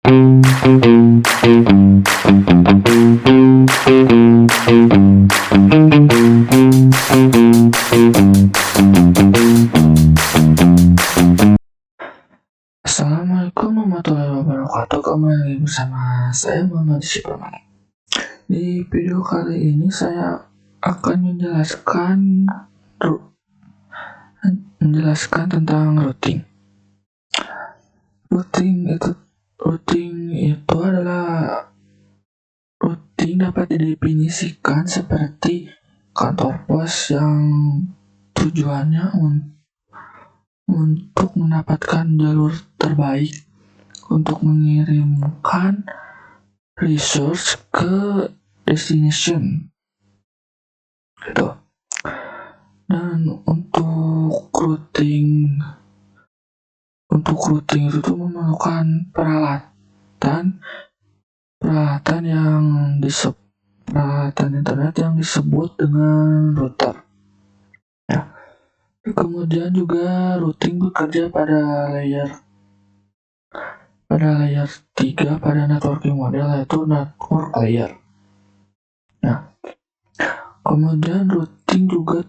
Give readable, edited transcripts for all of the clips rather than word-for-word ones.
Assalamualaikum warahmatullahi wabarakatuh. Kembali lagi bersama saya Muhammad Syipramana. Di video kali ini saya akan menjelaskan tentang routing. Routing dapat didefinisikan seperti kantor pos yang tujuannya untuk mendapatkan jalur terbaik untuk mengirimkan resource ke destination gitu. Dan untuk routing itu tuh memerlukan peralatan internet yang disebut dengan router. Ya. Kemudian juga routing bekerja pada layer 3 pada networking model, yaitu network layer. Nah, kemudian routing juga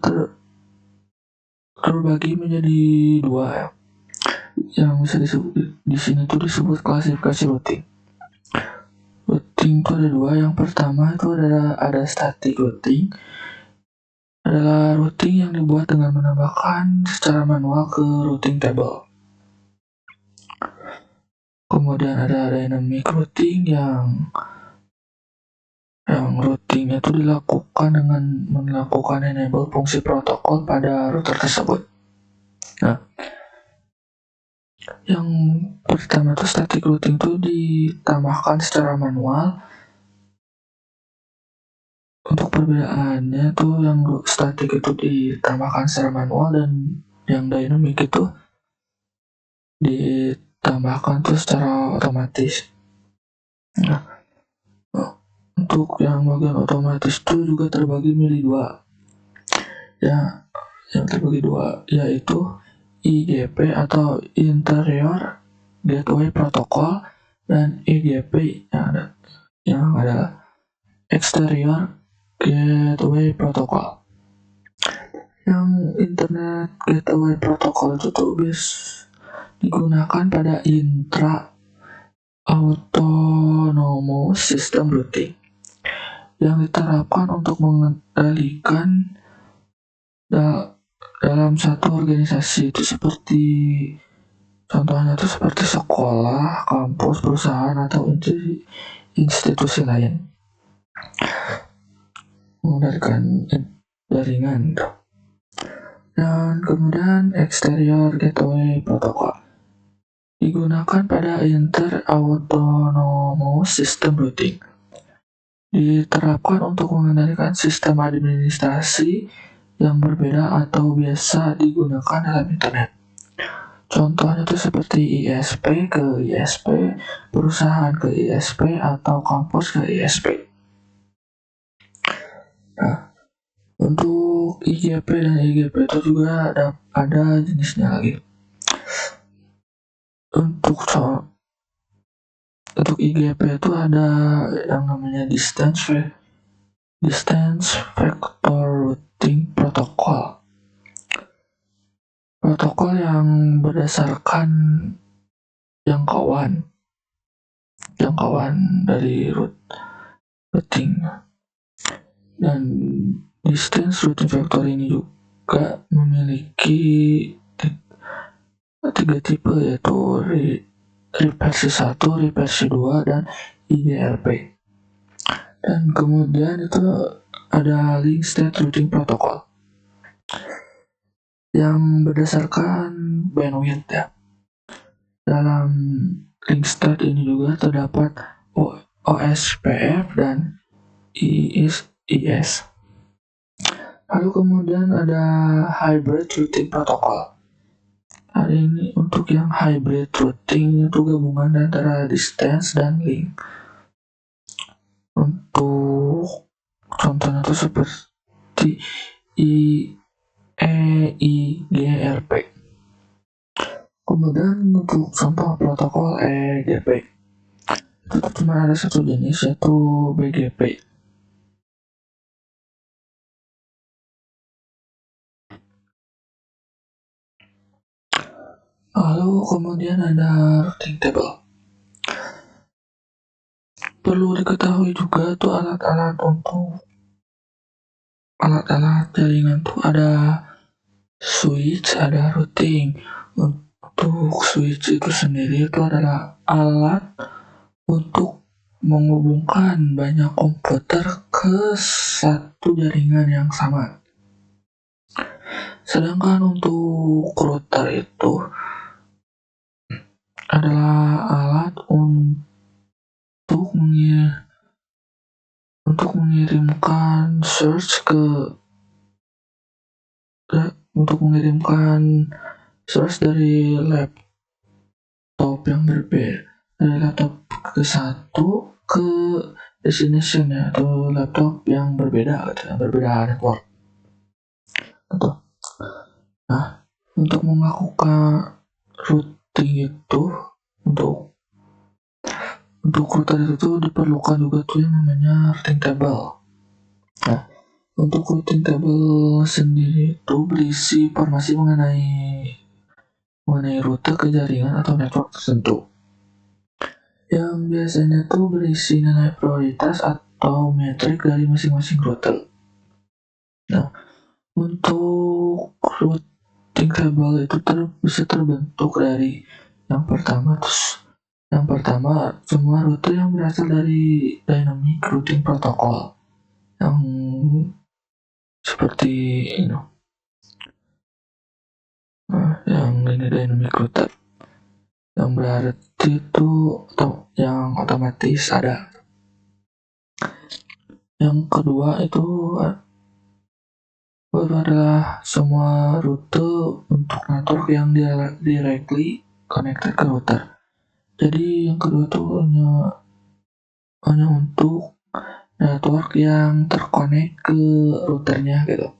terbagi menjadi dua ya. Yang bisa disebut di sini tuh disebut klasifikasi routing. Routing itu ada dua. Yang pertama itu ada static routing. Adalah routing yang dibuat dengan menambahkan secara manual ke routing table. Kemudian ada dynamic routing yang routingnya itu dilakukan dengan melakukan enable fungsi protokol pada router tersebut. Nah, yang pertama itu static routing itu ditambahkan secara manual. Untuk perbedaannya tuh yang static itu ditambahkan secara manual dan yang dynamic itu ditambahkan tuh secara otomatis. Nah, untuk yang bagian otomatis itu juga terbagi menjadi dua. Ya, yang terbagi dua yaitu IGP atau Interior Gateway Protocol dan EGP yang adalah Exterior Gateway Protocol. Yang Internet Gateway Protocol itu tuh digunakan pada intra autonomous system routing yang diterapkan untuk mengendalikan dalam satu organisasi itu contohnya seperti sekolah, kampus, perusahaan atau institusi lain. Mengendalikan jaringan. Dan kemudian Exterior Gateway Protocol digunakan pada Inter Autonomous System Routing. Diterapkan untuk mengendalikan sistem administrasi yang berbeda atau biasa digunakan dalam internet. Contohnya itu seperti ISP ke ISP, perusahaan ke ISP, atau kampus ke ISP. Nah, untuk IGP dan EGP itu juga ada jenisnya lagi. Untuk IGP itu ada yang namanya Distance Vector Routing Protocol. Protokol yang berdasarkan jangkauan dari routing. Dan Distance Routing Vector ini juga memiliki tiga tipe, yaitu reversi 1, reversi 2, dan IGRP. Dan kemudian itu ada Link State Routing Protocol yang berdasarkan bandwidth ya. Dalam link state ini juga terdapat OSPF dan IS. Lalu kemudian ada Hybrid Routing Protocol. Hari ini untuk yang hybrid routing itu gabungan antara distance dan link. Untuk contohnya itu seperti EIGRP. Kemudian untuk contoh protokol EGP. itu cuma ada satu jenis, yaitu BGP. Lalu kemudian ada routing table. Perlu diketahui juga tuh alat-alat jaringan tuh ada switch, ada routing. Untuk switch itu sendiri itu adalah alat untuk menghubungkan banyak komputer ke satu jaringan yang sama. Sedangkan untuk router itu adalah alat untuk mengirimkan dari laptop yang berbeda, dari laptop ke satu ke destination ya, atau laptop yang berbeda gitu, yang berbeda network gitu. Nah, untuk melakukan routing itu, untuk router itu diperlukan juga tuh yang namanya routing table. Nah, untuk routing table sendiri itu berisi informasi mengenai rute ke jaringan atau network tertentu, yang biasanya tuh berisi nilai prioritas atau metrik dari masing-masing router. Nah, untuk routing table itu bisa terbentuk dari yang pertama semua rute yang berasal dari dynamic routing protocol, yang seperti ini. Yang ini dynamic router, yang berarti itu yang otomatis ada. Yang kedua itu adalah semua rute untuk network yang directly connected ke router. Jadi yang kedua itu hanya untuk network yang terkonek ke routernya gitu.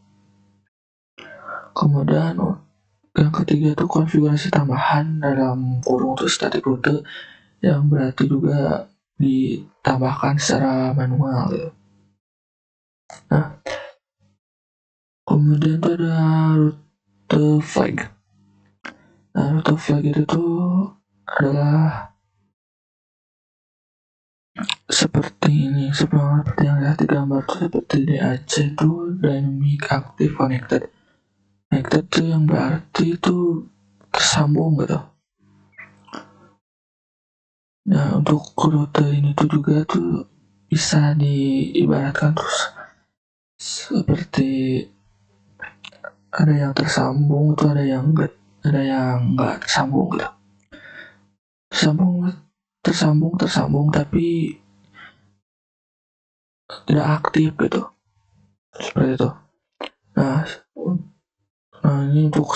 Kemudian yang ketiga itu konfigurasi tambahan dalam kurung itu static route, yang berarti juga ditambahkan secara manual gitu. Nah, kemudian itu ada rute flag. Nah, rute flag itu tuh adalah seperti ini, seperti yang lihat di gambar tuh, seperti DAC itu Dynamic Active Connected. Connected tuh yang berarti itu tersambung gitu. Nah, untuk rute ini tuh juga tuh bisa diibaratkan terus seperti ada yang tersambung itu, ada yang nggak tersambung gitu. Tersambung tapi tidak aktif gitu, seperti itu. Nah ini untuk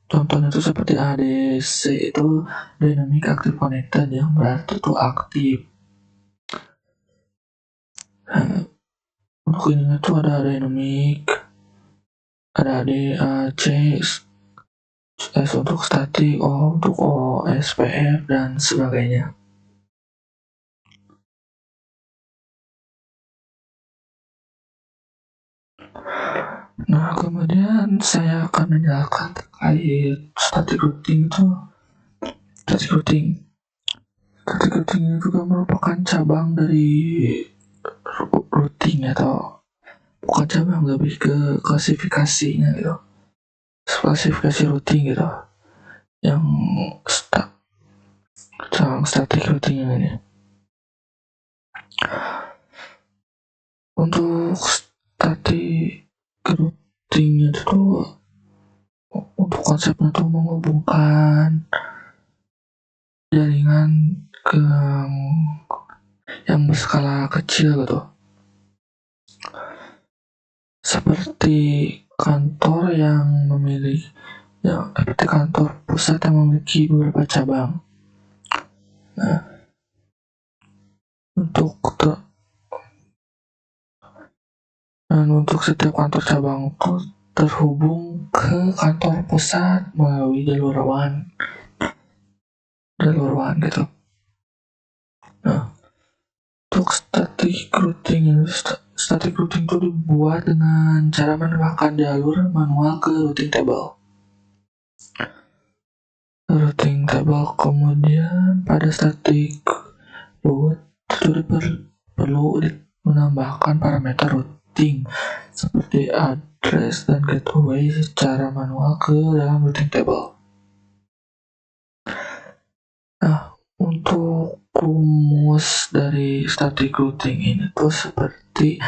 contohnya itu seperti ADC itu Dynamic Active Connected, yang berarti itu aktif. Nah, untuk ini itu ada dynamic, ada DAC, S untuk static, O untuk OSPF dan sebagainya. Nah, kemudian saya akan menjelaskan terkait static routing itu. Static routing juga merupakan cabang dari routing, atau bukan cabang, lebih ke klasifikasinya gitu. Klasifikasi routing gitu. Yang static routing ini. Untuk static routing itu untuk konsepnya itu menghubungkan jaringan ke yang berskala kecil gitu, seperti kantor seperti kantor pusat yang memiliki beberapa cabang. Nah, untuk setiap kantor cabang itu terhubung ke kantor pusat melalui jalur WAN gitu. Nah, Untuk static routing itu dibuat dengan cara menambahkan jalur manual ke routing table. Kemudian pada static route itu perlu menambahkan parameter routing seperti address dan gateway secara manual ke dalam routing table. Nah, untuk rumus dari static routing ini tuh seperti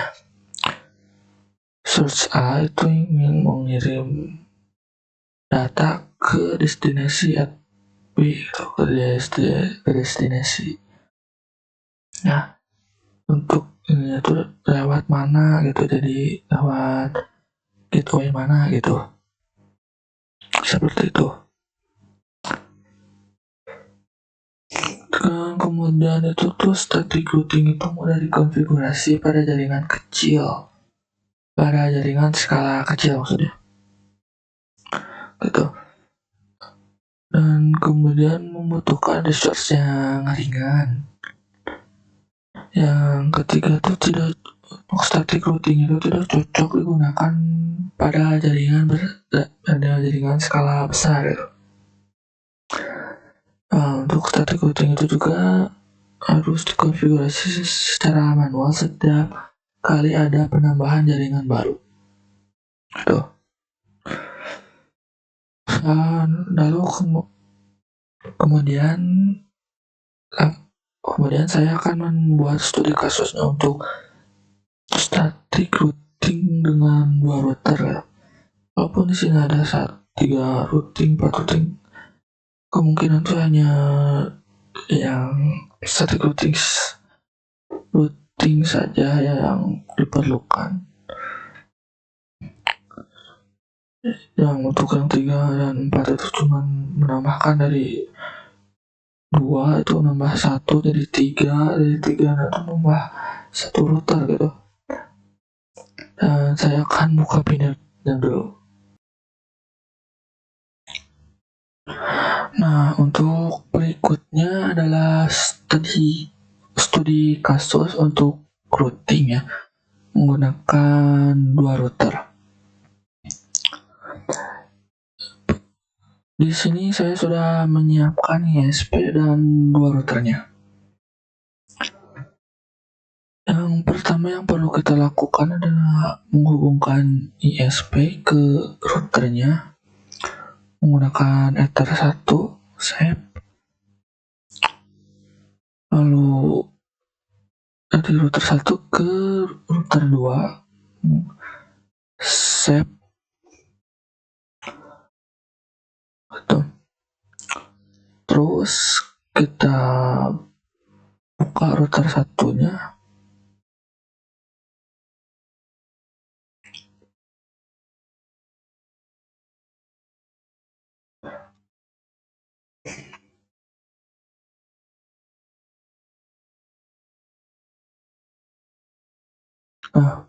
source A itu ingin mengirim data ke destinasi B atau ke destinasi. Nah, untuk ini itu lewat mana gitu, jadi lewat gateway mana gitu, seperti itu. Kemudian itu tuh static routing itu mudah dikonfigurasi pada jaringan kecil, pada jaringan skala kecil maksudnya gitu. Dan kemudian membutuhkan resource yang ringan. Yang ketiga itu untuk static routing itu tidak cocok digunakan pada jaringan skala besar gitu. Untuk static routing itu juga harus dikonfigurasi secara manual setiap kali ada penambahan jaringan baru. Gitu. Lalu kemudian saya akan membuat studi kasusnya untuk static routing dengan 2 router ya. Walaupun di sini ada 3 routing, 4 routing, kemungkinan itu hanya yang static routing saja yang diperlukan. Yang untuk yang 3 dan 4 itu cuma menambahkan dari 2 itu nambah 1 jadi 3, dari 3 itu nambah 1 router gitu. Dan saya akan buka pinetnya dulu. Nah, untuk berikutnya adalah studi kasus untuk routing ya, menggunakan 2 router. Di sini saya sudah menyiapkan ISP dan 2 routernya. Yang pertama yang perlu kita lakukan adalah menghubungkan ISP ke routernya menggunakan Ether 1 SEP. Lalu dari router 1 ke router 2 SEP. Terus kita buka router satunya. Nah,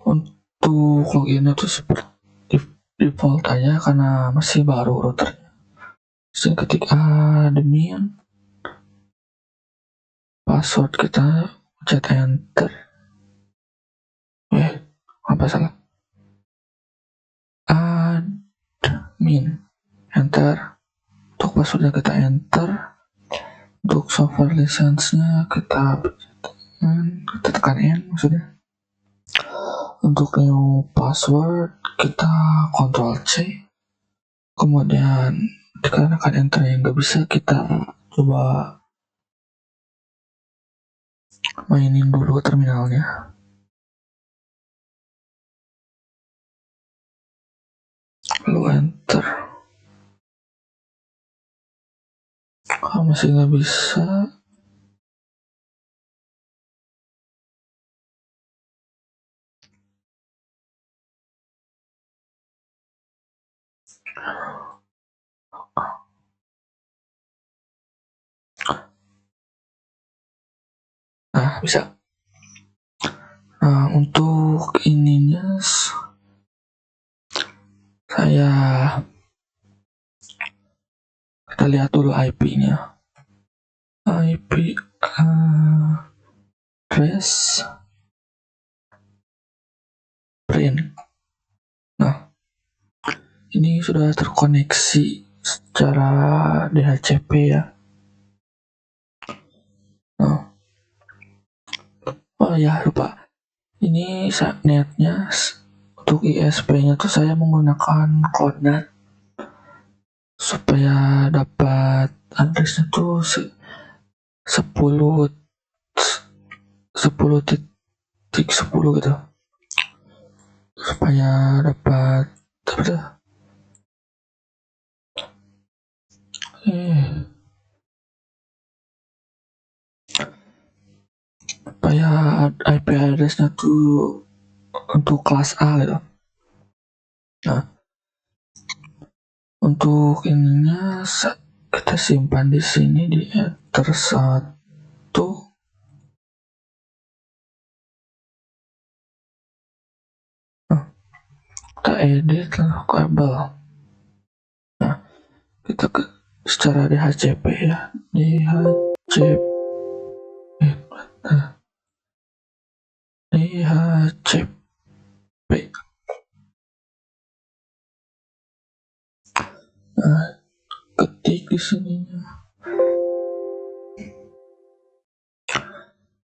untuk login itu seperti default aja karena masih baru routernya. Terus ketik admin, password kita pencet enter. Apa salah? Admin, enter. Untuk passwordnya kita enter. Untuk software license-nya kita tekan N maksudnya. Untuk new password kita Ctrl C. Kemudian dikarenakan enter yang nggak bisa, kita coba mainin dulu terminalnya. Lalu enter. Kalau masih nggak bisa, nah bisa. Nah, untuk ininya kita lihat dulu IP-nya. IP address print. Nah, ini sudah terkoneksi secara DHCP ya. Nah, oh ya lupa, ini netnya untuk ISP-nya tuh saya menggunakan Cloudnat supaya dapat addressnya tuh 10 titik 10 gitu, supaya dapat apa tuh supaya IP addressnya tuh untuk kelas A gitu. Nah, untuk ininya kita simpan di sini di enter 1. Nah, kita edit label. Nah, kita secara DHCP ya, DHCP nah, ketik di sini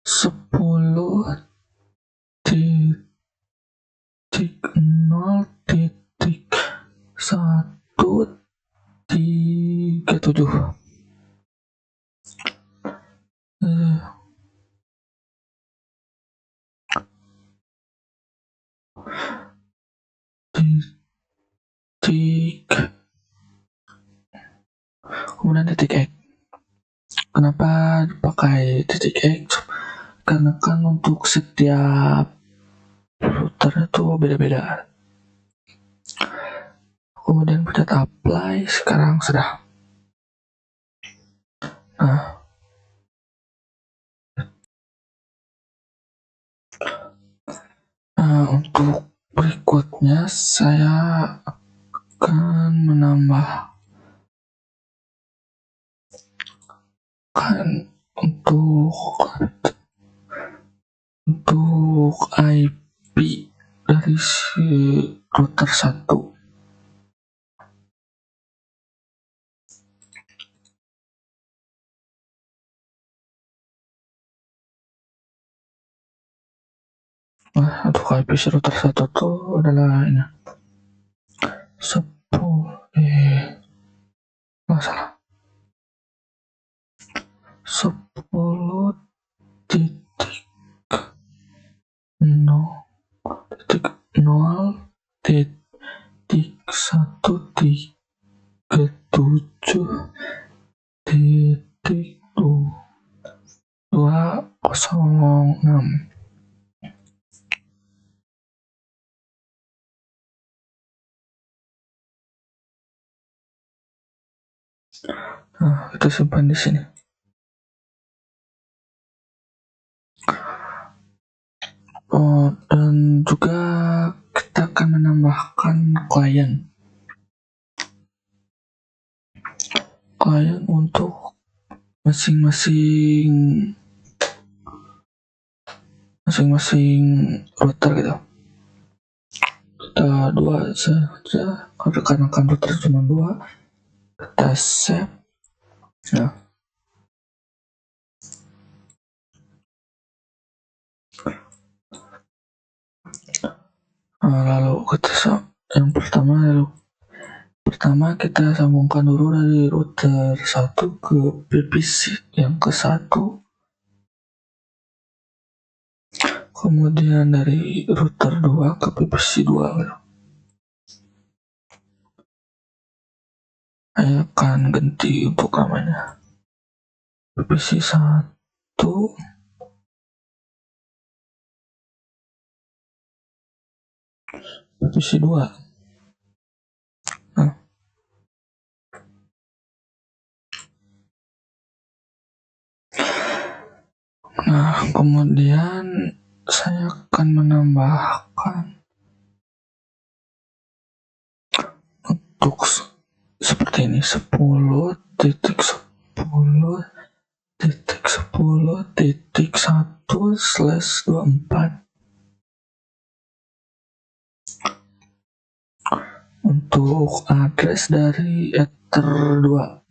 10.0.137. Kemudian titik X. Kenapa dipakai titik X? Karena kan untuk setiap router itu beda-beda. Kemudian pencet apply. Sekarang sudah. Nah, untuk berikutnya saya akan menambahkan untuk IP dari si router 1. Nah, untuk IP si router 1 itu adalah ini 10.0.137.206. Nah, kita simpan di sini. Dan juga kita akan menambahkan klien untuk masing-masing router gitu. Kita 2 saja karena router cuma 2. Kita save. Nah, lalu yang pertama kita sambungkan dulu dari router 1 ke PPC yang ke 1, kemudian dari router 2 ke PPC 2. Saya akan ganti untuk namanya PPC 1, PPC 2. Nah, kemudian saya akan menambahkan untuk seperti ini 10.10 10.10.1/24. Untuk address dari Ether 2.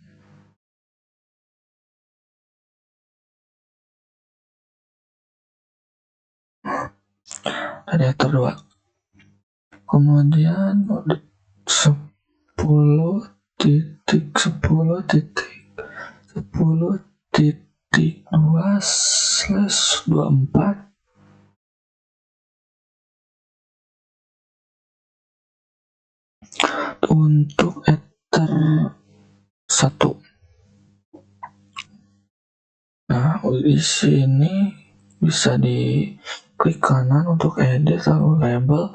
Dari Ether 2. Kemudian 10.10.10.2/24 untuk Ether 1. Nah, di sini bisa diklik kanan untuk edit lalu label.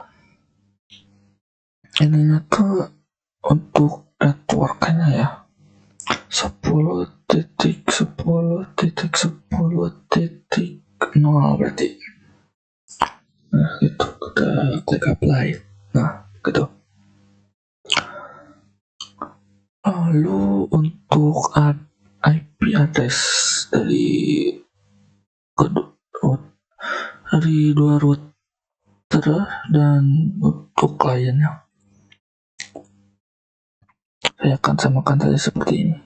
Ininya tuh untuk networknya ya. 10.10.10.0 berarti. Nah, gitu. Kita klik apply. Nah, gitu. Lalu untuk IP address dari dua router dan untuk kliennya, saya akan samakan tadi seperti ini.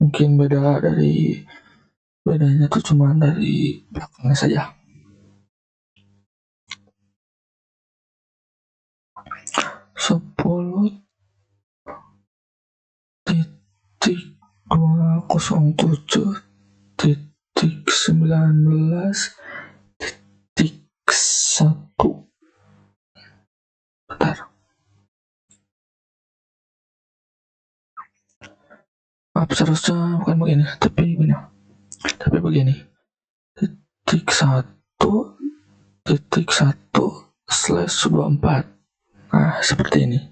Mungkin bedanya tuh cuma dari belakangnya saja. Sepuluh titik 207 titik 19 titik 1. Bentar. Seharusnya bukan begini, tapi begini. Titik 1.1/24. Nah, seperti ini.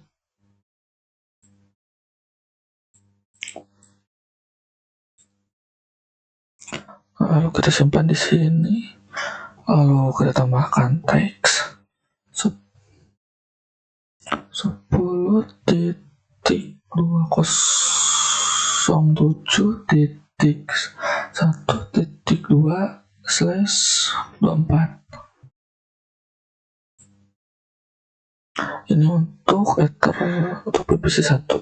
Lalu kita simpan di sini. Lalu kita tambahkan teks 10.20.1.2/24. Ini untuk Ether untuk PVC 1.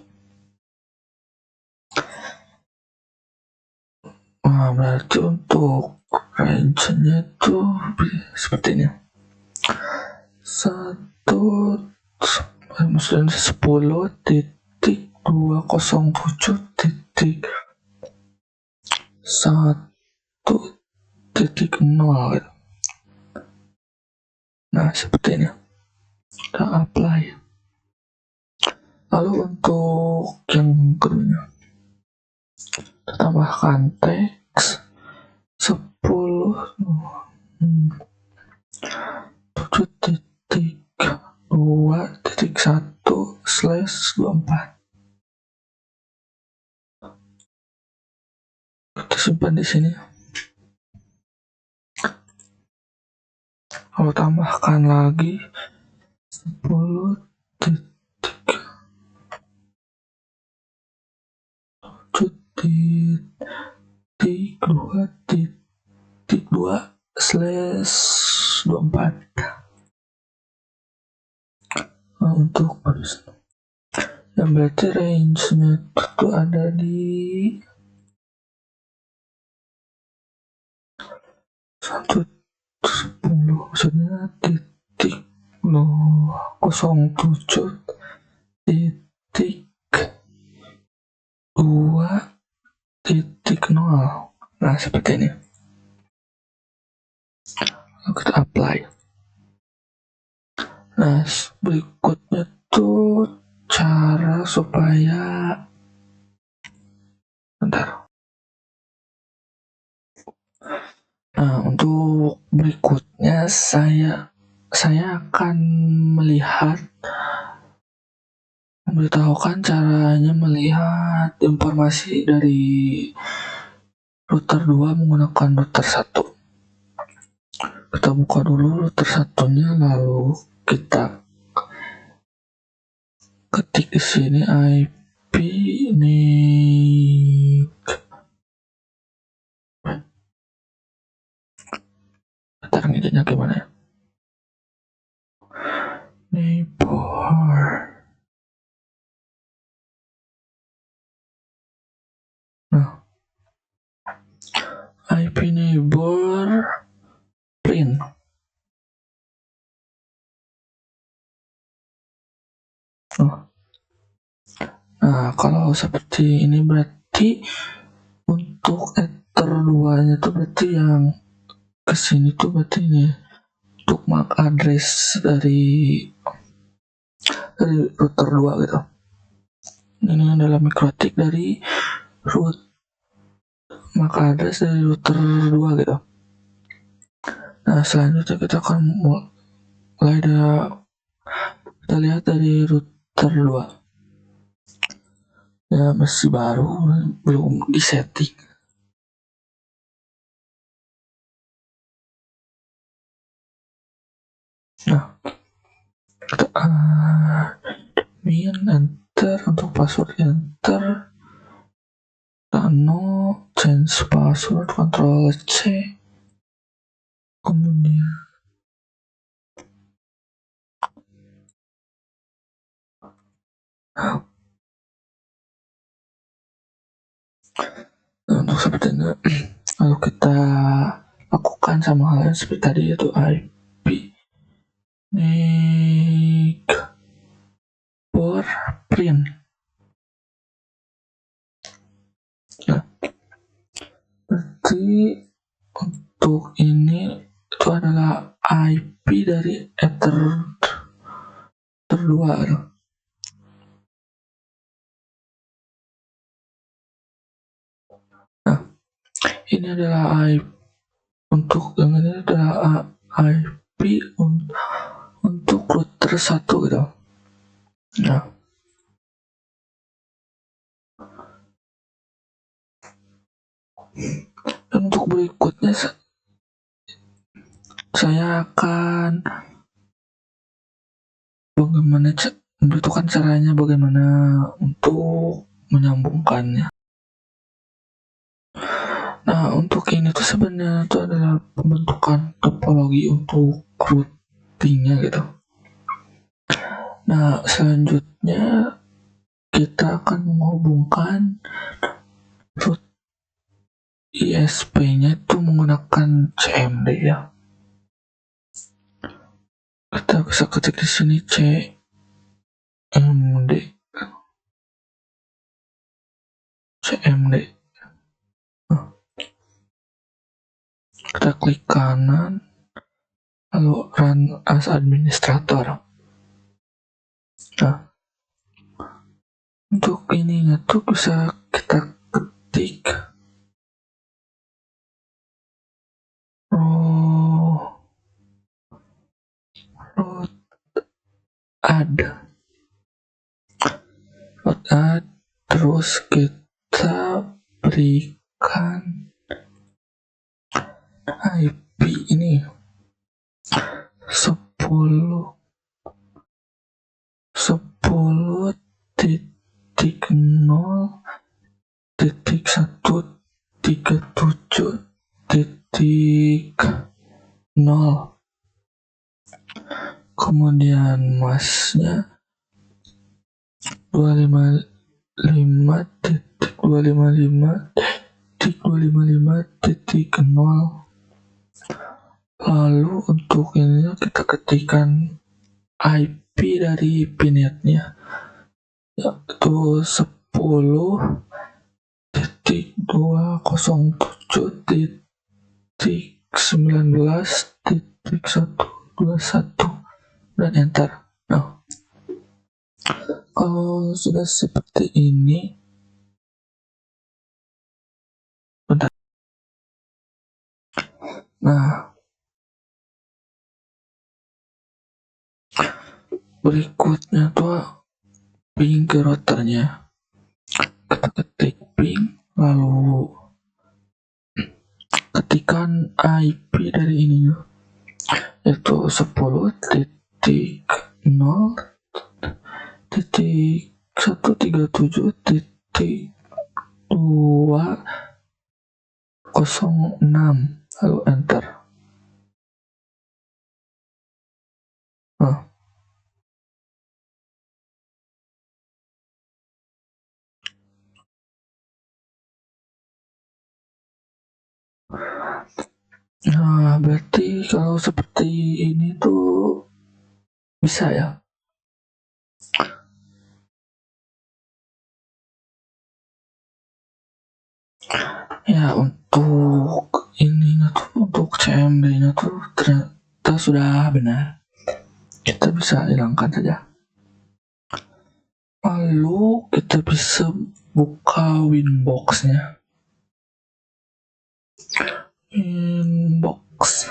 Nah, berarti untuk range-nya itu seperti ini. 10.20.1.0. Nah, seperti ini. Kita apply. Lalu untuk yang kedua, kita tambahkan teks 10.7.2.1/24. Kita simpan di sini. Lalu tambahkan lagi 10.7.2.2/24. Nah, untuk yang berarti range-nya itu ada di 1.10, maksudnya titik 07 titik 2.0. Nah, seperti ini. Lalu kita apply. Nah, berikutnya tuh cara supaya Nah, untuk berikutnya saya akan memberitahukan caranya melihat informasi dari router 2 menggunakan router 1. Kita buka dulu router satunya, lalu kita ketik di sini IP ini Ntar ngejanya gimana ya? Neighbor. Nah, IP neighbor print. Nah, kalau seperti ini berarti untuk ether 2 nya tuh berarti yang kesini tuh berarti ini untuk MAC address dari router 2 gitu. Ini adalah mikrotik dari root MAC address dari router 2 gitu. Nah, selanjutnya kita akan mulai kita lihat dari router 2. Ya, masih baru, belum disetting. Nah, kita enter untuk password, enter no change password, Ctrl C, kemudian untuk seperti ini. Lalu kita lakukan sama halnya seperti tadi, yaitu IP neighbor print. Nah, berarti untuk ini itu adalah IP dari ether 2. Nah, ini adalah IP untuk yang ini adalah IP untuk router 1 gitu. Nah, dan untuk berikutnya saya akan bagaimana membutuhkan caranya, bagaimana untuk menyambungkannya. Nah, untuk ini tuh sebenarnya itu adalah pembentukan topologi untuk routingnya gitu. Nah, selanjutnya kita akan menghubungkan root ISP-nya itu menggunakan CMD ya. Kita bisa ketik di sini CMD. Kita klik kanan, lalu run as administrator. Nah, untuk ininya tuh bisa kita ketik root add, terus kita berikan IP ini 10.0.137.0, kemudian masnya 255.255.255.0. Lalu untuk ini kita ketikkan IP dari pinetnya, yaitu 10.207.19.121 dan enter. Nah, kalau sudah seperti ini, bentar. Nah, berikutnya tuh ping ke routernya. Kita ketik ping, lalu ketikan IP dari ininya, yaitu 10.0.137.206, lalu enter. Nah, berarti kalau seperti ini tuh bisa ya? Ya, untuk ininya tuh, untuk CMD-nya tuh ternyata sudah benar. Kita bisa hilangkan saja. Lalu kita bisa buka Winbox-nya. Inbox.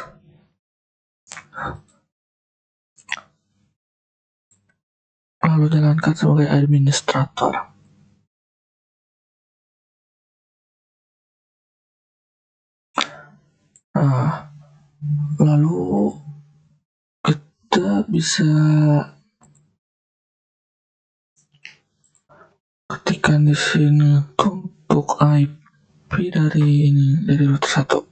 Lalu jalankan sebagai administrator. Nah, lalu kita bisa ketikkan di sini untuk IP dari ini, dari router 1.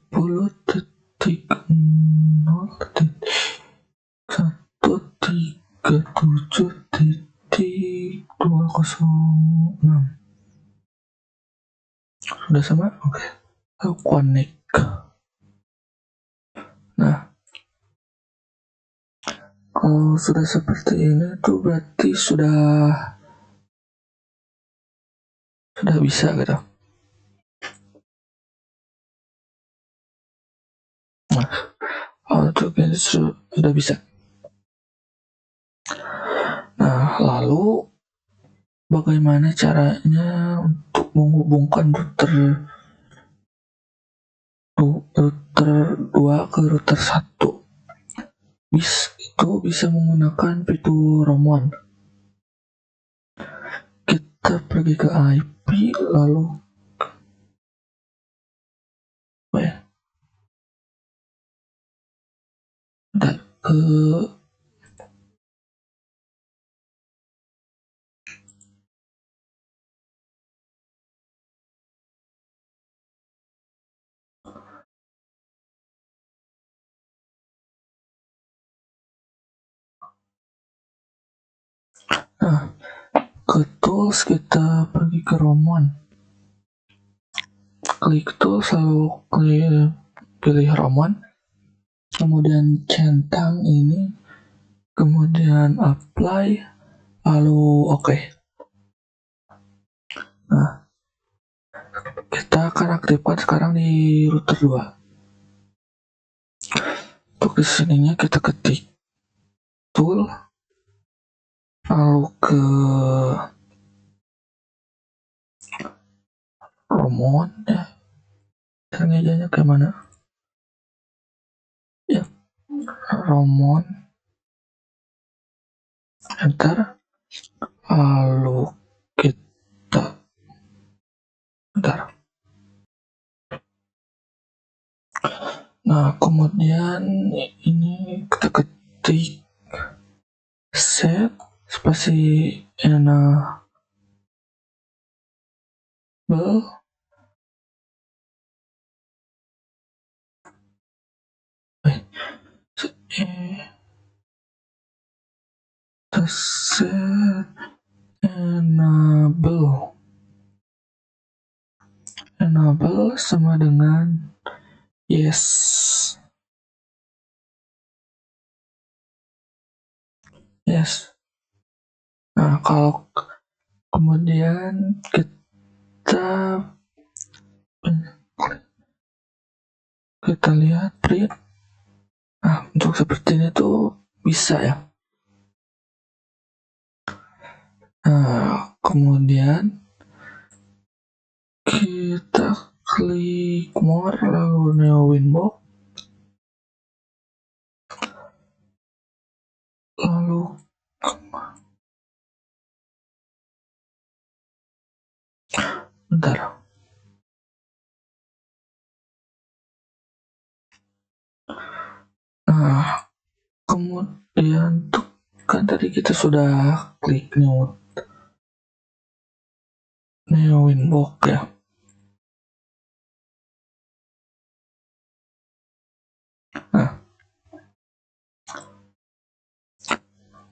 10.137.206. Sudah sama? Oke. Lalu connect. Nah, kalau sudah seperti ini tuh berarti sudah bisa gitu. Nah, untuk ini sudah bisa. Nah, lalu bagaimana caranya untuk menghubungkan router 2 ke router 1? Itu bisa menggunakan fitur Roam. Kita pergi ke IP, lalu ke ke tools, kita pergi ke Roam. Klik tools, lalu pilih Roam, kemudian centang ini, kemudian apply, lalu oke. Nah, kita akan aktifkan sekarang di router 2. Untuk disininya kita ketik tool, lalu ke Roam ya. Mejanya kayak mana? Ya, Roam, enter, lalu kita bentar. Nah, kemudian ini kita ketik set spasi enable set enable sama dengan yes. Nah, kalau kemudian kita lihat print. Nah, untuk seperti ini tuh bisa ya. Nah, kemudian kita klik more, lalu neo Winbox, lalu bentar. Nah, kemudian tuh kan tadi kita sudah klik neo Winbox ya. Nah,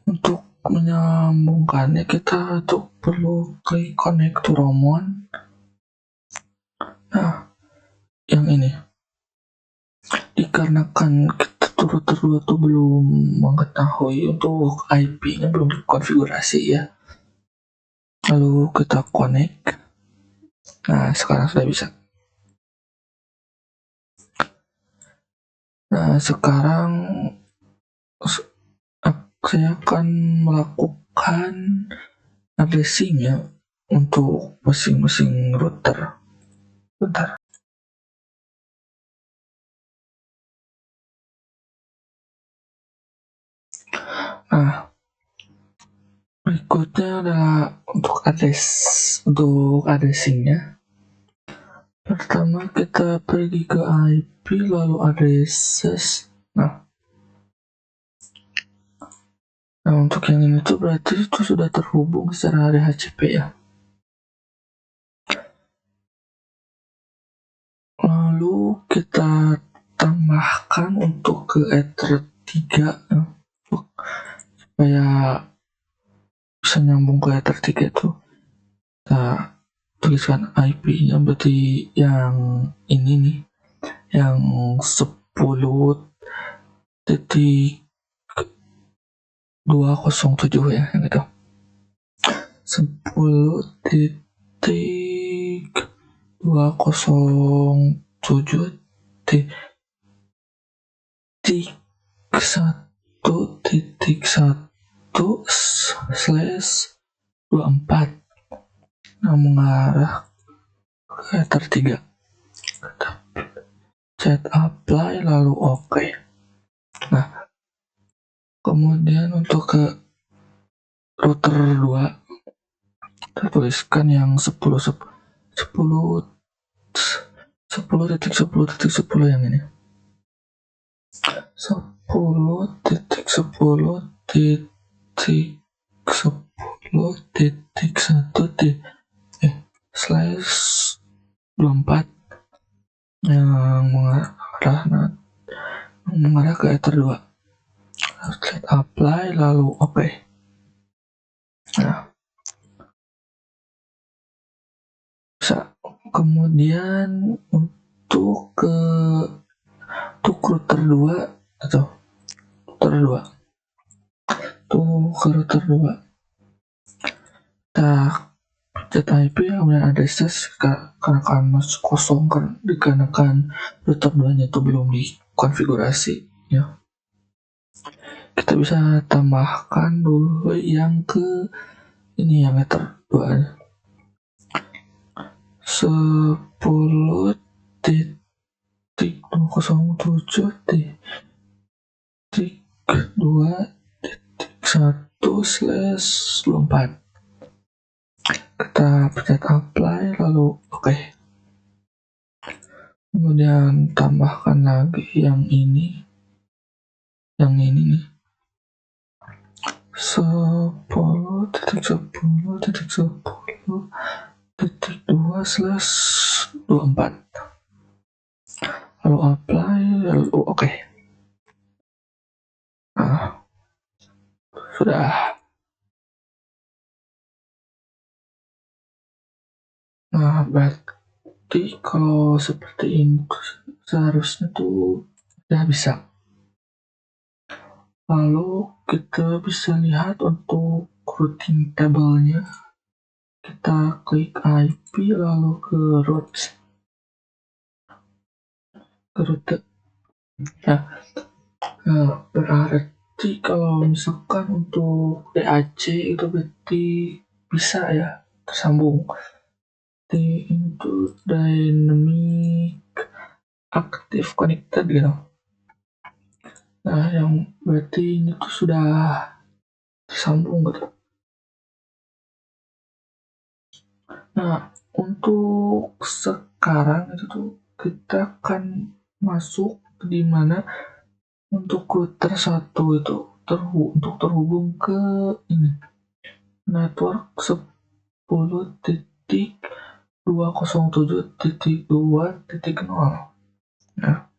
untuk menyambungkannya kita tuh perlu klik connect to Roam. Nah, yang ini dikarenakan kita router 2 tuh belum mengetahui untuk IP-nya belum dikonfigurasi ya. Lalu kita connect. Nah, sekarang sudah bisa. Nah, sekarang saya akan melakukan addressing-nya untuk masing-masing router. Bentar. Nah, berikutnya adalah untuk addressing-nya. Pertama kita pergi ke IP lalu addresses. Nah, untuk yang ini tuh berarti itu sudah terhubung secara DHCP ya. Lalu kita tambahkan untuk ke Ether 3 ya, supaya bisa nyambung ke Ether 3 itu. Kita tuliskan IP-nya berarti yang ini nih, yang 10.207 ya, yang itu 10.1.1/24. Nah, mengarah ke Ether 3. Set apply lalu OK. Nah, kemudian untuk ke router 2 kita tuliskan yang 10.10.10.10 yang ini. 10.10.10.1/24 yang mengarah ke Ether 2. Set apply lalu OK. Nah, bisa. Kemudian untuk router 2 atau router 2 ke router 2 kita pencet IP kemudian addresses karena masih kosong dikarenakan router 2 nya itu belum dikonfigurasi ya. Kita bisa tambahkan dulu yang ke ini yang Ether 2 10.2.1/24. Kita pencet apply lalu OK. Kemudian tambahkan lagi yang ini nih 10.10.10.2/24 lalu apply lalu OK. Nah, sudah. Nah, berarti kalau seperti ini seharusnya tuh udah bisa. Lalu kita bisa lihat untuk routing table-nya. Kita klik IP lalu ke route. Nah, berarti kalau misalkan untuk DAC itu berarti bisa ya tersambung. Itu dynamic active connected gitu. Nah, yang berarti ini tuh sudah tersambung gitu. Nah, untuk sekarang itu tuh kita akan masuk di mana untuk router 1 itu untuk terhubung ke ini network 10.207.2.0. Nah,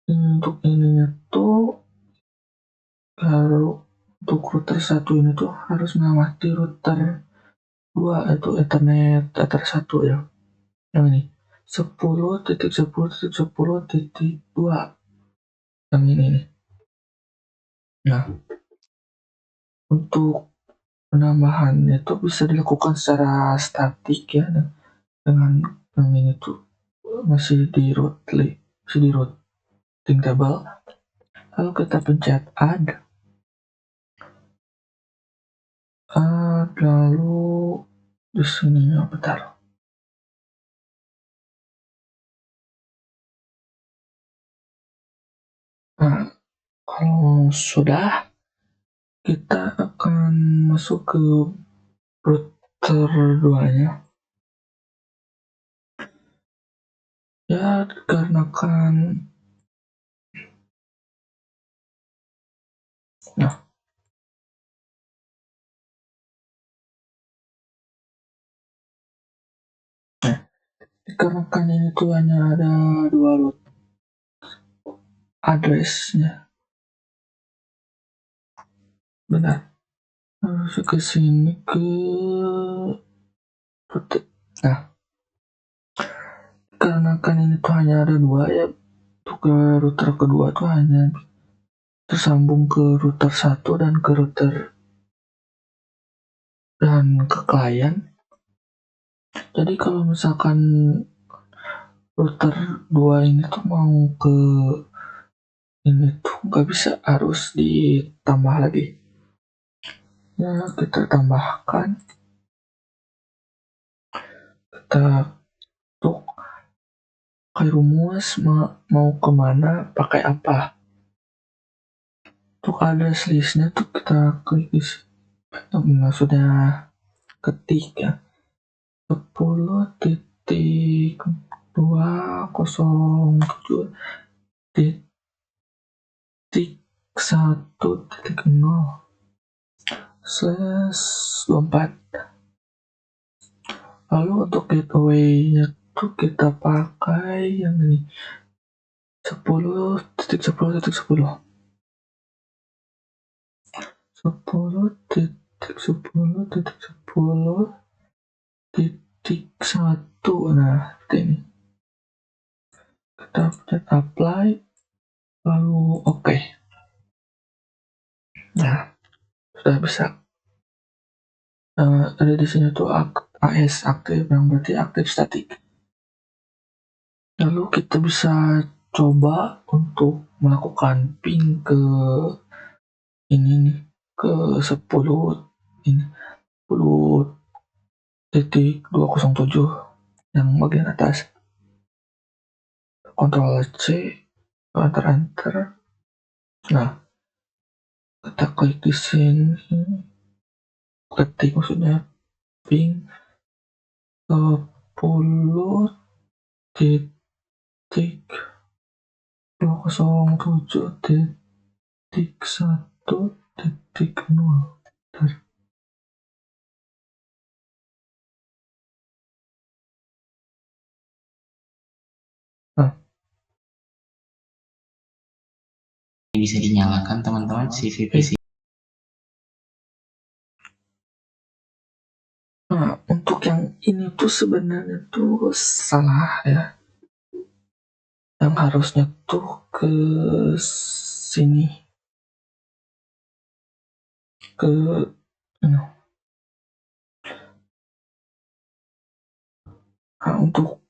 untuk ininya tuh untuk router 1 ini tuh harus mengamati router 2 itu Ethernet Ether 1 ya, yang ini 10.10.10.2 yang ini nih. Nah, untuk penambahannya itu bisa dilakukan secara statik ya, dengan yang ini tuh masih di routing table. Lalu kita pencet add, lalu di sini bentar. Nah, kalau sudah, kita akan masuk ke router 2-nya. Ya, dikarenakan ini tuh hanya ada 2 root address-nya. Benar. Harus ke sini ke router. Nah, karena kan ini tuh hanya ada 2 ya, untuk ke router kedua tuh hanya tersambung ke router 1 dan ke klien. Jadi kalau misalkan router 2 ini tuh mau ke ini tuh nggak bisa, harus ditambah lagi. Ya, kita tambahkan, kita tuh kayak rumus mau kemana, pakai apa. Untuk address listnya tuh kita klik di sini. Maksudnya ketik ya, 10.207.1.0/24. Lalu untuk gateway-nya tuh kita pakai yang ini, 10.10.10. 10.10.10.1. Nah, ini kita pencet apply, lalu oke. Nah, sudah bisa. Ada di sini tuh AS aktif, yang berarti aktif statik. Lalu kita bisa coba untuk melakukan ping ke ini nih, ke 10.207 yang bagian atas. Ctrl C, enter. Nah, kita klik di sini, ketik maksudnya ping 10.207.1.0. Nah, bisa dinyalakan teman-teman si VPC. Nah, untuk yang ini tuh sebenarnya tuh salah ya. Yang harusnya tuh ke sini, ke nah, untuk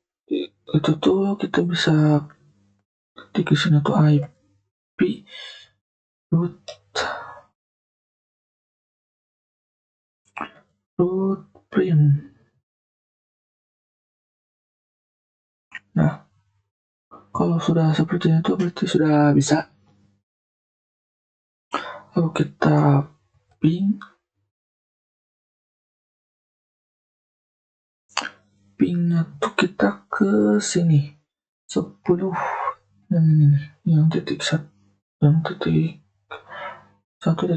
itu tuh kita bisa ketik di sini tuh IP root print. Nah, kalau sudah seperti itu berarti sudah bisa. Lalu kita pingnya tuh kita ke sini 10 yang ini nih, yang titik 1, yang titik 1.0,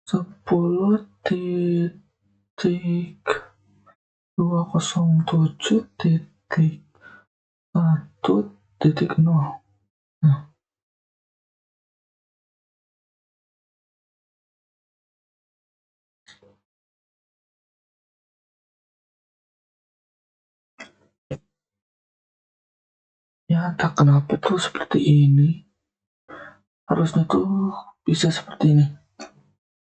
10.207.1.0. Nah, Ya entah kenapa tuh seperti ini, harusnya tuh bisa seperti ini.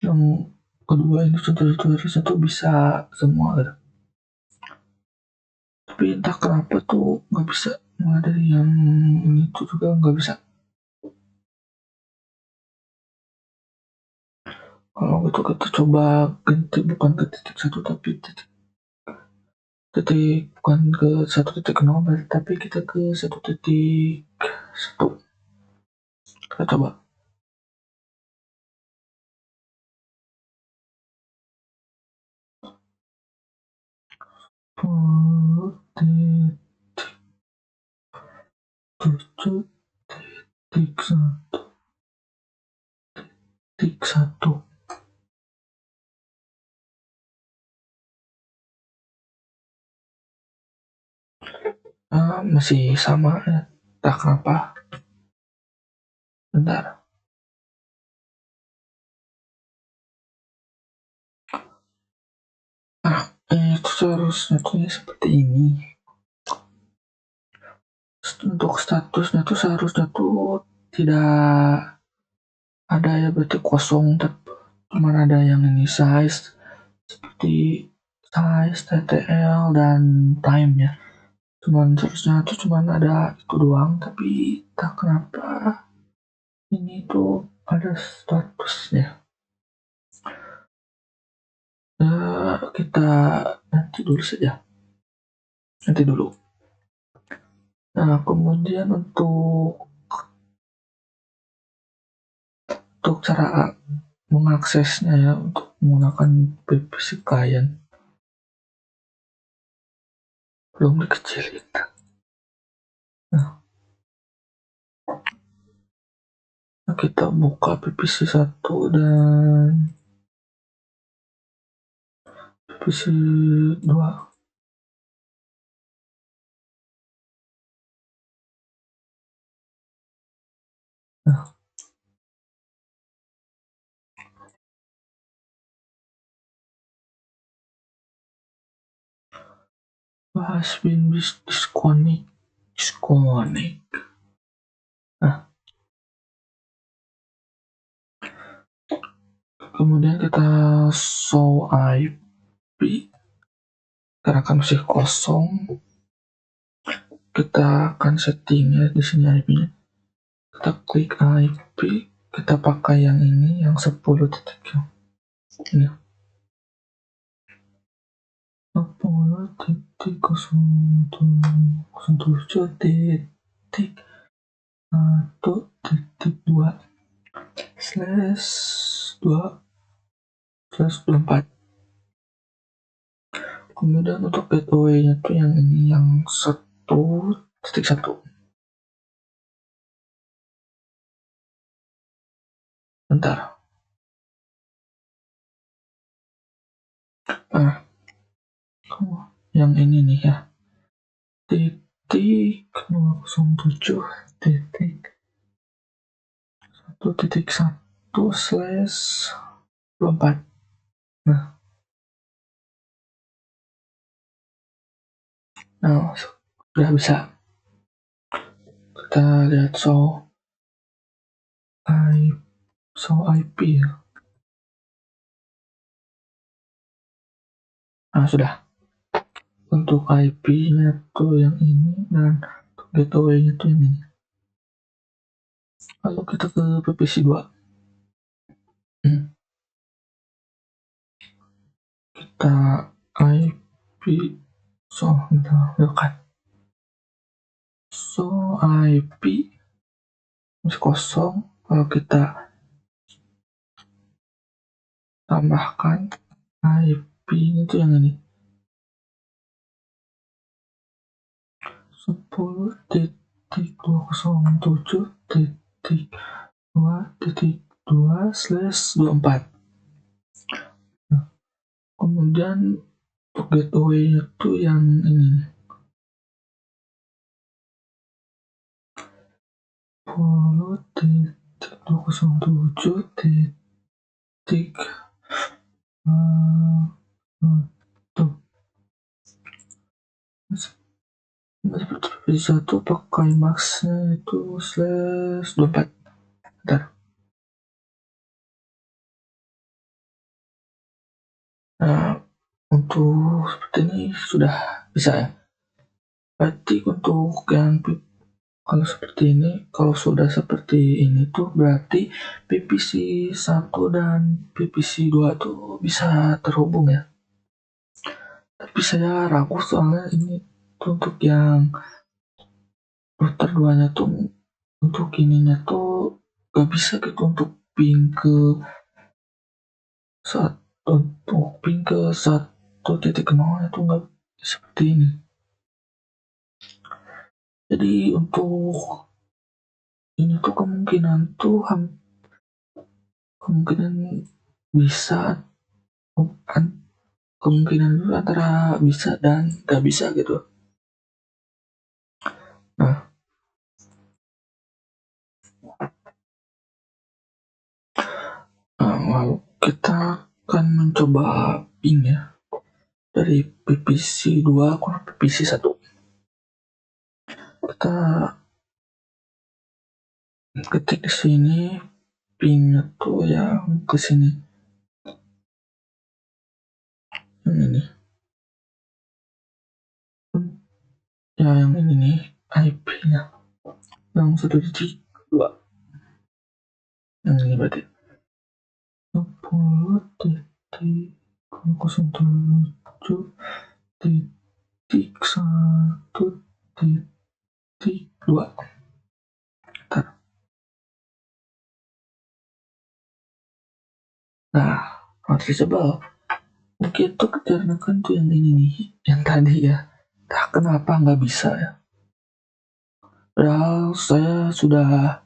Yang kedua ini contoh itu harusnya tuh bisa semua gitu. Tapi entah kenapa tuh nggak bisa. Mulai dari yang ini tuh juga nggak bisa. Kalau gitu kita coba ganti, bukan ke titik satu tapi titik bukan ke 1.0 tapi kita ke 1.1. Kita coba. Tujuh titik satu. Masih sama ya. Tak kenapa. Bentar. Itu seharusnya tuh ya seperti ini. Untuk statusnya tuh seharusnya tuh tidak ada ya, berarti kosong, tapi cuman ada yang ini size seperti size, TTL dan time ya. Cuman seharusnya tuh cuman ada itu doang, tapi tak kenapa ini tuh ada statusnya. Kita nanti dulu saja. Nanti dulu. Nah, kemudian untuk cara mengaksesnya ya, untuk menggunakan PPC client belum dikecilin. Nah, kita buka PPC 1 dan PPC 2. Nah, has been disconnect. Nah, kemudian kita show IP karena kan masih kosong. Kita akan settingnya di sini IP-nya. Kita klik IP, kita pakai yang ini, yang 10 titik ini. 10.07 titik 1.2 /2/24. Kemudian untuk gateway-nya tuh yang ini, yang 1.1. Bentar. Yang ini nih ya. Titik 007 titik 1.1/24. Nah, sudah bisa. Kita lihat show IP ya. Nah, sudah. Untuk IP-nya tuh yang ini, dan untuk gateway-nya tuh yang ini. Lalu kita ke PPC 2. Kita IP kita lihat. IP masih kosong. Kalau kita tambahkan IP-nya tuh yang ini. 10.207.2/24. Nah, kemudian untuk gateway itu yang ini. 10.207. seperti PPC1 pakai maxnya itu /24. Bentar. Nah, untuk seperti ini sudah bisa ya. Berarti untuk yang kalau seperti ini, kalau sudah seperti ini tuh berarti PPC 1 dan PPC 2 tuh bisa terhubung ya. Tapi saya ragu soalnya ini tuh untuk yang router 2-nya tuh, untuk ininya tuh gak bisa gitu untuk ping ke untuk ping ke 1.0 itu nggak seperti ini. Jadi untuk ini tuh kemungkinan bisa, kemungkinan itu antara bisa dan gak bisa gitu. Nah, lalu kita akan mencoba ping ya dari PPC 2 ke PPC 1. Kita ketik di sini pingnya tuh yang ke sini, yang ini ya, yang ini nih IP-nya yang 1.2, yang ini berarti 10.07.1.2. Nah, noticeable mungkin tuh dikarenakan tuh yang ini nih, yang tadi ya. Nah, kenapa nggak bisa ya? Padahal saya sudah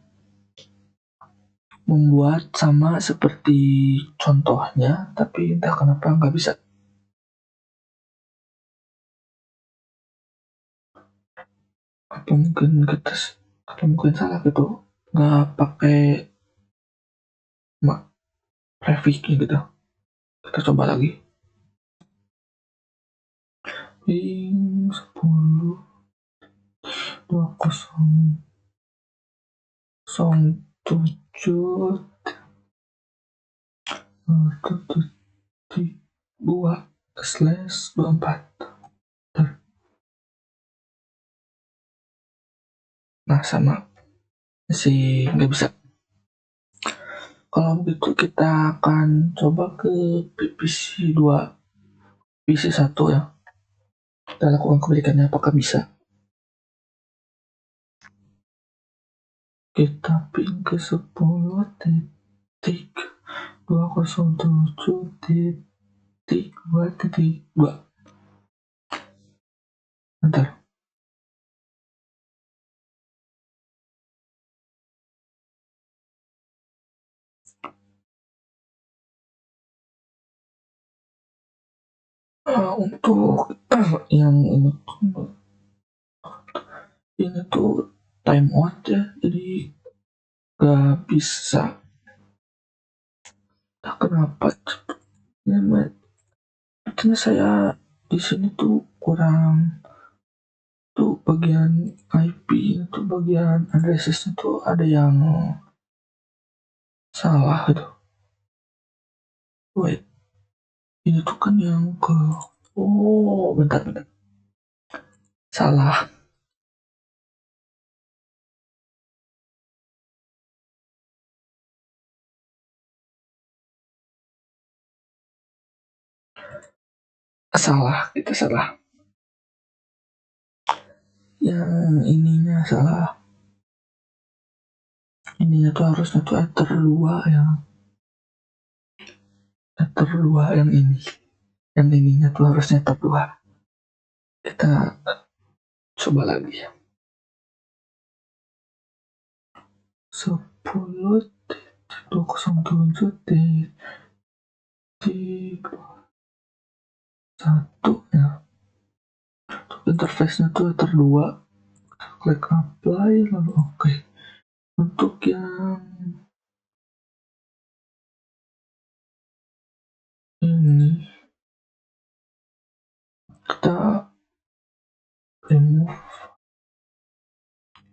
membuat sama seperti contohnya, tapi entah kenapa nggak bisa. Atau mungkin salah gitu, nggak pakai prefixnya gitu. Kita coba lagi. Ping 10.20.2/24. Nah, sama masih nggak bisa. Kalau begitu kita akan coba ke PPC 2, PPC 1 ya. Kita lakukan kebalikannya, apakah bisa. Kita ping ke 10.20.2/2. Bentar. Untuk yang ini tuh time out ya, jadi gak bisa. Nah, kenapa? Ya, artinya saya di sini tuh kurang, tuh bagian IP itu, bagian addressesnya tuh ada yang salah gitu. Wait, ini tuh kan yang ke, bentar, salah. Kita salah. Yang ininya salah. Ininya tuh harusnya tuh ether 2 ya. Ether 2 yang ini. Yang ininya tuh harusnya ether 2. Kita coba lagi ya. 10.207.1 ya. Interface-nya tuh ether 2. Klik apply lalu oke. Untuk yang ini kita remove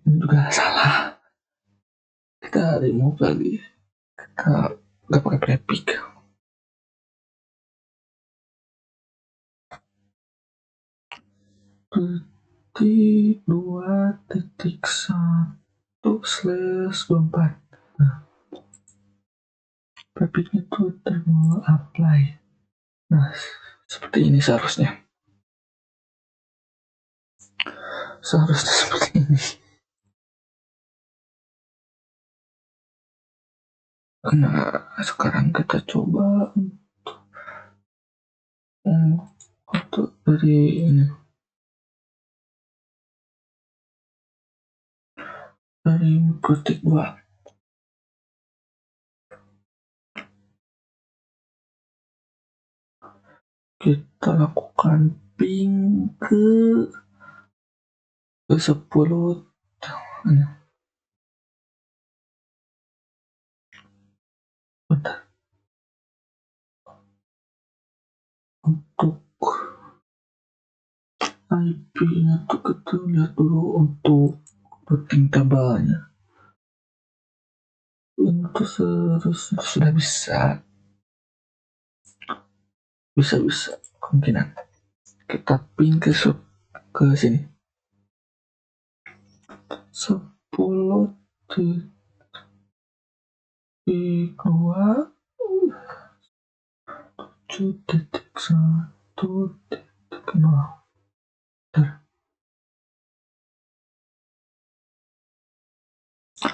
ini juga salah, kita remove lagi, kita nggak pakai prefix. Titik 2.1/24. Nah, prefixnya tuh termal apply. Nah, seperti ini seharusnya seperti ini. Nah, sekarang kita coba untuk dari ini, dari ketik 2. Kita lakukan ping ke 10. Bentar. Untuk IP-nya tuh kita lihat dulu untuk routing tabelnya. Untuk seharusnya sudah bisa kemungkinan kita ping ke sini 10.2.7.1.0.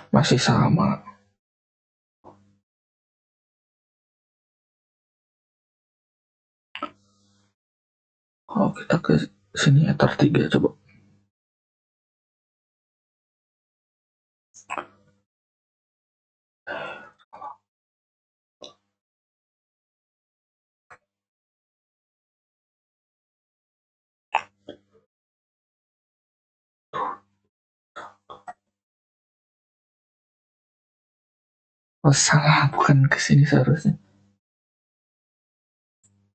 Masih sama. Kalau kita ke sini enter 3 coba. Oh, salah, bukan ke sini seharusnya.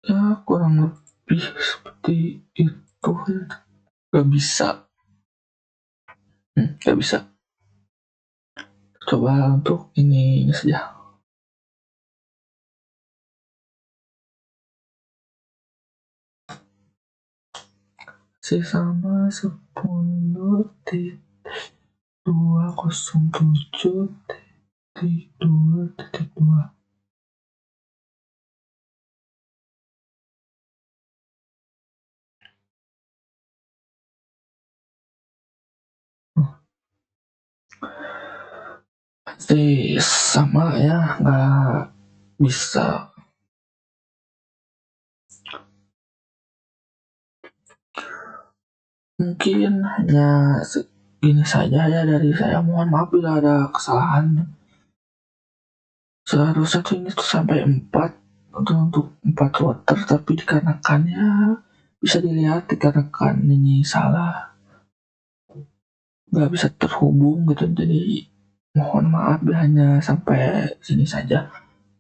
Ya, kurang lebih seperti itu. Gak bisa. Gak bisa. Coba untuk ini saja. Sama 10.207.2.2. Pasti sama ya, nggak bisa. Mungkin hanya segini saja ya dari saya. Mohon maaf bila ada kesalahan. Seharusnya tuh ini tuh sampai 4 untuk 4 router, tapi dikarenakan ya bisa dilihat dikarenakan ini salah, nggak bisa terhubung gitu. Jadi mohon maaf ya, hanya sampai sini saja,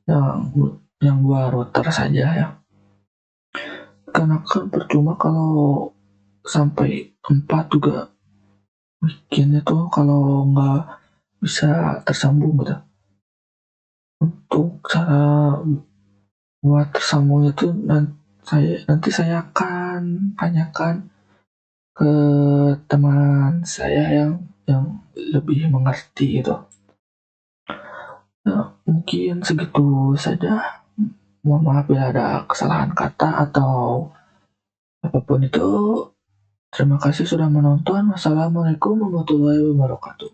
yang 2 router saja ya. Karena kan percuma kalau sampai 4 juga bikinnya tuh kalau nggak bisa tersambung gitu. Untuk cara buat tersambungnya tuh nanti saya akan tanyakan ke teman saya yang lebih mengerti gitu. Nah, mungkin segitu saja. Mohon maaf bila ada kesalahan kata atau apapun itu. Terima kasih sudah menonton. Wassalamualaikum warahmatullahi wabarakatuh.